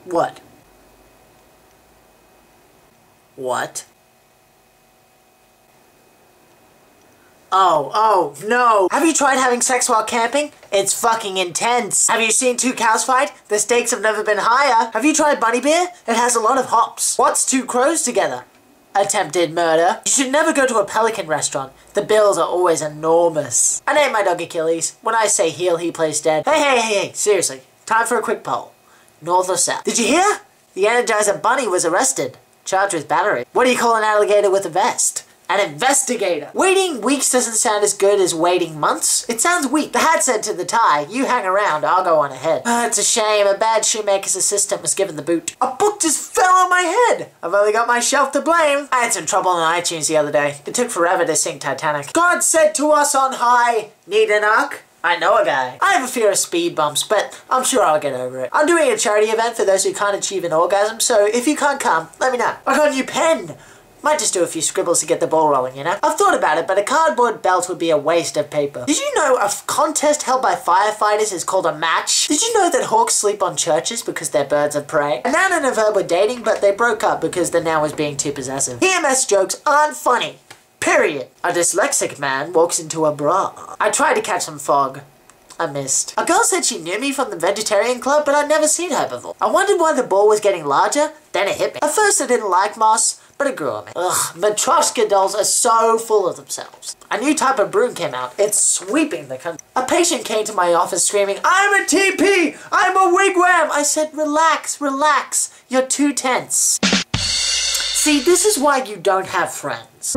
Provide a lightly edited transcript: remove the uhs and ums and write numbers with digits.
What? What? Oh, no! Have you tried having sex while camping? It's fucking intense! Have you seen two cows fight? The stakes have never been higher! Have you tried bunny beer? It has a lot of hops. What's two crows together? Attempted murder. You should never go to a pelican restaurant. The bills are always enormous. I named my dog Achilles. When I say heel, he plays dead. Hey, seriously. Time for a quick poll. North or south? Did you hear? The Energizer Bunny was arrested. Charged with battery. What do you call an alligator with a vest? An investigator. Waiting weeks doesn't sound as good as waiting months. It sounds weak. The hat said to the tie, you hang around, I'll go on ahead. It's a shame. A bad shoemaker's assistant was given the boot. A book just fell on my head. I've only got myself to blame. I had some trouble on iTunes the other day. It took forever to sing Titanic. God said to us on high, need an ark? I know a guy. I have a fear of speed bumps, but I'm sure I'll get over it. I'm doing a charity event for those who can't achieve an orgasm, so if you can't come, let me know. I got a new pen. Might just do a few scribbles to get the ball rolling, you know? I've thought about it, but a cardboard belt would be a waste of paper. Did you know a contest held by firefighters is called a match? Did you know that hawks sleep on churches because they're birds of prey? A nan and a verb were dating, but they broke up because the nan was being too possessive. PMS jokes aren't funny. Period. A dyslexic man walks into a bra. I tried to catch some fog. I missed. A girl said she knew me from the vegetarian club, but I'd never seen her before. I wondered why the ball was getting larger, then it hit me. At first I didn't like moss, but it grew on me. Ugh, Matryoshka dolls are so full of themselves. A new type of broom came out. It's sweeping the country. A patient came to my office screaming, I'm a TP! I'm a wigwam! I said, relax, relax. You're too tense. See, this is why you don't have friends.